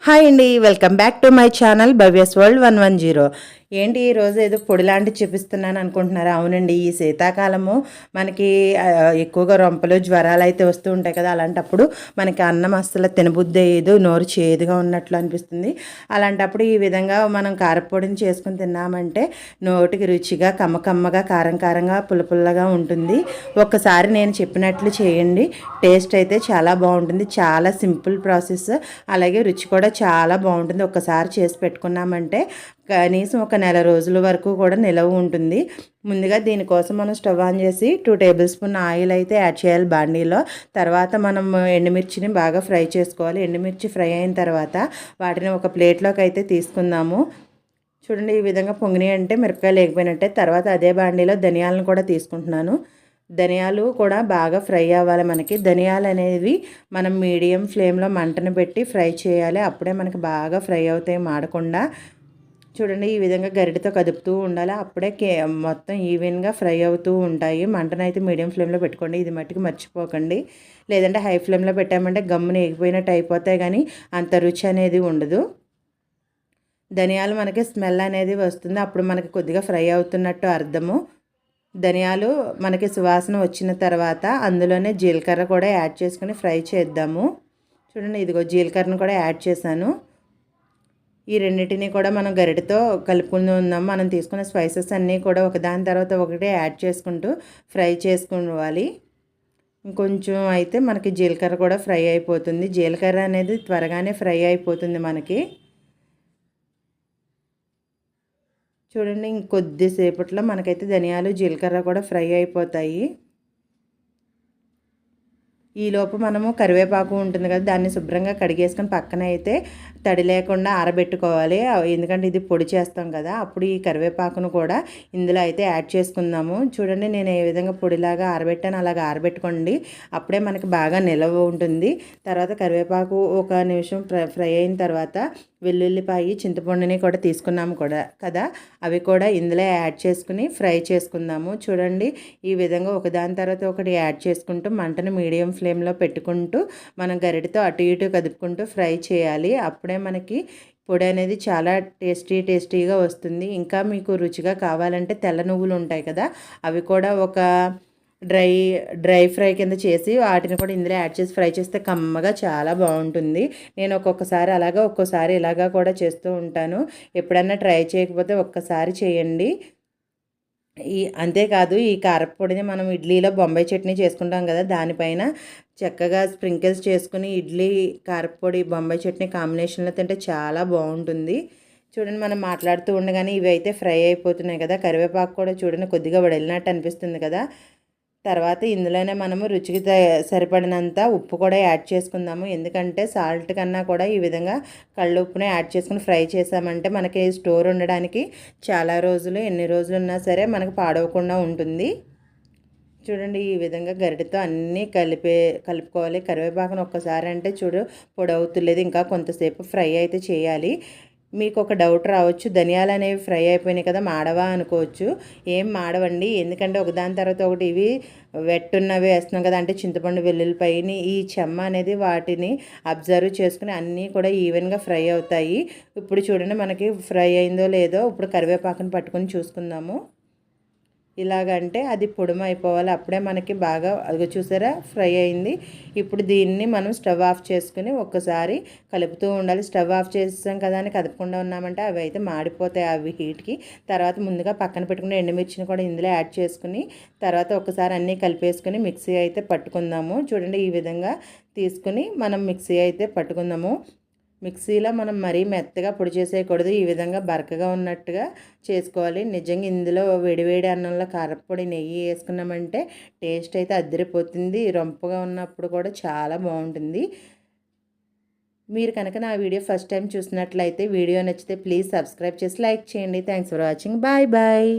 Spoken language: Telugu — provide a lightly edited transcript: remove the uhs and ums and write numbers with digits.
హాయ్ అండి, welcome back to my channel Bhavya's world 110. ఏంటి ఈరోజు ఏదో పొడి లాంటివి చూపిస్తున్నాను అనుకుంటున్నారా? అవునండి, ఈ శీతాకాలము మనకి ఎక్కువగా రొంపలు జ్వరాలు అయితే వస్తూ ఉంటాయి కదా. అలాంటప్పుడు మనకి అన్నం అస్సలు తినబుద్ధి అయ్యేదు, నోరు చేదుగా ఉన్నట్లు అనిపిస్తుంది. అలాంటప్పుడు ఈ విధంగా మనం కారపొడిని చేసుకుని తిన్నామంటే నోటికి రుచిగా కమ్మకమ్మగా కారం కారంగా పుల్లపుల్లగా ఉంటుంది. ఒక్కసారి నేను చెప్పినట్లు చేయండి, టేస్ట్ అయితే చాలా బాగుంటుంది. చాలా సింపుల్ ప్రాసెస్, అలాగే రుచి కూడా చాలా బాగుంటుంది. ఒక్కసారి చేసి పెట్టుకున్నామంటే కనీసం ఒక నెల రోజుల వరకు కూడా నిలవ ఉంటుంది. ముందుగా దీనికోసం మనం స్టవ్ ఆన్ చేసి 2 టేబుల్ స్పూన్ ఆయిల్ అయితే యాడ్ చేయాలి బాండీలో. తర్వాత మనం ఎండుమిర్చిని బాగా ఫ్రై చేసుకోవాలి. ఎండుమిర్చి ఫ్రై అయిన తర్వాత వాటిని ఒక ప్లేట్లోకి అయితే తీసుకుందాము. చూడండి, ఈ విధంగా పొంగినాయి అంటే మిరపకాయలు లేకపోయినట్టే. తర్వాత అదే బాండీలో ధనియాలను కూడా తీసుకుంటున్నాను. ధనియాలు కూడా బాగా ఫ్రై అవ్వాలి. మనకి ధనియాలు అనేవి మనం మీడియం ఫ్లేమ్లో మంటను పెట్టి ఫ్రై చేయాలి. అప్పుడే మనకి బాగా ఫ్రై అవుతాయి మాడకుండా. చూడండి, ఈ విధంగా గరిటెతో కదుపుతూ ఉండాలి. అప్పుడే మొత్తం ఈవెన్గా ఫ్రై అవుతూ ఉంటాయి. మంటను అయితే మీడియం ఫ్లేమ్లో పెట్టుకోండి, ఇది మట్టుకు మర్చిపోకండి. లేదంటే హై ఫ్లేమ్లో పెట్టామంటే గమ్మున ఎగిపోయినట్టు అయిపోతాయి, కానీ అంత రుచి అనేది ఉండదు. ధనియాలు మనకి స్మెల్ అనేది వస్తుంది, అప్పుడు మనకి కొద్దిగా ఫ్రై అవుతున్నట్టు అర్థము. ధనియాలు మనకి సువాసన వచ్చిన తర్వాత అందులోనే జీలకర్ర కూడా యాడ్ చేసుకుని ఫ్రై చేద్దాము. చూడండి, ఇదిగో జీలకర్రను కూడా యాడ్ చేశాను. ఈ రెండింటిని కూడా మనం గరిటెతో కలుపుకుంటూ ఉందాము. మనం తీసుకున్న స్పైసెస్ అన్నీ కూడా ఒకదాని తర్వాత ఒకటి యాడ్ చేసుకుంటూ ఫ్రై చేసుకోవాలి. ఇంకొంచెం అయితే మనకి జీలకర్ర కూడా ఫ్రై అయిపోతుంది. జీలకర్ర అనేది త్వరగానే ఫ్రై అయిపోతుంది మనకి. చూడండి, ఇంకొద్దిసేపట్లో మనకైతే ధనియాలు జీలకర్ర కూడా ఫ్రై అయిపోతాయి. ఈలోపు మనము కరివేపాకు ఉంటుంది కదా, దాన్ని శుభ్రంగా కడిగేసుకొని పక్కన అయితే తడి లేకుండా ఆరబెట్టుకోవాలి. ఎందుకంటే ఇది పొడి చేస్తాం కదా, అప్పుడు ఈ కరివేపాకును కూడా ఇందులో అయితే యాడ్ చేసుకుందాము. చూడండి, నేను ఏ విధంగా పొడిలాగా ఆరబెట్టాను అలాగా ఆరబెట్టుకోండి, అప్పుడే మనకి బాగా నిలవ ఉంటుంది. తర్వాత కరివేపాకు ఒక నిమిషం ఫ్రై అయిన తర్వాత వెల్లుల్లిపాయి చింతపండుని కూడా తీసుకున్నాము కూడా కదా, అవి కూడా ఇందులో యాడ్ చేసుకుని ఫ్రై చేసుకుందాము. చూడండి, ఈ విధంగా ఒకదాని తర్వాత ఒకటి యాడ్ చేసుకుంటూ మంటను మీడియం ఫ్లేమ్లో పెట్టుకుంటూ మనం గరిటెతో అటు ఇటు కదుపుకుంటూ ఫ్రై చేయాలి. అప్పుడే మనకి పొడి అనేది చాలా టేస్టీగా వస్తుంది. ఇంకా మీకు రుచిగా కావాలంటే తెల్ల నువ్వులు ఉంటాయి కదా, అవి కూడా ఒక డ్రై ఫ్రై కింద చేసి వాటిని కూడా ఇందులో యాడ్ చేసి ఫ్రై చేస్తే కమ్మగా చాలా బాగుంటుంది. నేను ఒక్కొక్కసారి అలాగా ఒక్కోసారి ఇలాగా కూడా చేస్తూ ఉంటాను. ఎప్పుడన్నా ట్రై చేయకపోతే ఒక్కసారి చేయండి. అంతేకాదు, ఈ కారపొడిని మనం ఇడ్లీలో బొంబాయి చట్నీ చేసుకుంటాం కదా, దానిపైన చక్కగా స్ప్రింకిల్స్ చేసుకుని ఇడ్లీ కారపొడి బొంబాయి చట్నీ కాంబినేషన్లో తింటే చాలా బాగుంటుంది. చూడండి, మనం మాట్లాడుతూ ఉండగానే ఇవి అయితే ఫ్రై అయిపోతున్నాయి కదా. కరివేపాకు కూడా చూడండి కొద్దిగా వడిలినట్టు అనిపిస్తుంది కదా. తర్వాత ఇందులోనే మనము రుచికి సరిపడినంత ఉప్పు కూడా యాడ్ చేసుకుందాము. ఎందుకంటే సాల్ట్ కన్నా కూడా ఈ విధంగా కళ్ళుప్పునే యాడ్ చేసుకుని ఫ్రై చేసామంటే మనకి స్టోర్ ఉండడానికి చాలా రోజులు, ఎన్ని రోజులు ఉన్నా సరే మనకు పాడవకుండా ఉంటుంది. చూడండి, ఈ విధంగా గరిటెతో అన్నీ కలుపుకోవాలి. కరివేపాకును ఒక్కసారి అంటే పొడి అవుతులేదు, ఇంకా కొంతసేపు ఫ్రై అయితే చేయాలి. మీకు ఒక డౌట్ రావచ్చు, ధనియాలు అనేవి ఫ్రై అయిపోయినాయి కదా, మాడవా అనుకోవచ్చు. ఏం మాడవండి, ఎందుకంటే ఒకదాని తర్వాత ఒకటి ఇవి వెట్టున్నవి వేస్తున్నాం కదా, అంటే చింతపండు వెల్లుల్లిపైని ఈ చెమ్మ అనేది వాటిని అబ్జర్వ్ చేసుకుని అన్నీ కూడా ఈవెన్గా ఫ్రై అవుతాయి. ఇప్పుడు చూడండి, మనకి ఫ్రై అయిందో లేదో. ఇప్పుడు కరివేపాకును పట్టుకొని చూసుకుందాము. ఇలాగంటే అది పొడిమైపోవాలి, అప్పుడే మనకి బాగా అది చూసారా ఫ్రై అయింది. ఇప్పుడు దీన్ని మనం స్టవ్ ఆఫ్ చేసుకుని ఒక్కసారి కలుపుతూ ఉండాలి. స్టవ్ ఆఫ్ చేసాం కదా అని కదపకుండా ఉన్నామంటే అవి అయితే మాడిపోతాయి అవి హీట్కి. తర్వాత ముందుగా పక్కన పెట్టుకుని ఎండుమిర్చిని కూడా ఇందులో యాడ్ చేసుకుని తర్వాత ఒకసారి అన్నీ కలిపేసుకుని మిక్సీ అయితే పట్టుకుందాము. చూడండి, ఈ విధంగా తీసుకుని మనం మిక్సీ అయితే పట్టుకుందాము. మిక్సీలో మనం మరీ మెత్తగా పొడి చేసేయకూడదు, ఈ విధంగా బరకగా ఉన్నట్టుగా చేసుకోవాలి. నిజంగా ఇందులో వేడివేడి అన్నంలో కారపొడి నెయ్యి వేసుకున్నామంటే టేస్ట్ అయితే అద్దరిపోతుంది. రొంపగా ఉన్నప్పుడు కూడా చాలా బాగుంటుంది. మీరు కనుక నా వీడియో ఫస్ట్ టైం చూసినట్లయితే వీడియో నచ్చితే ప్లీజ్ సబ్స్క్రైబ్ చేసి లైక్ చేయండి. Thanks for watching. Bye bye.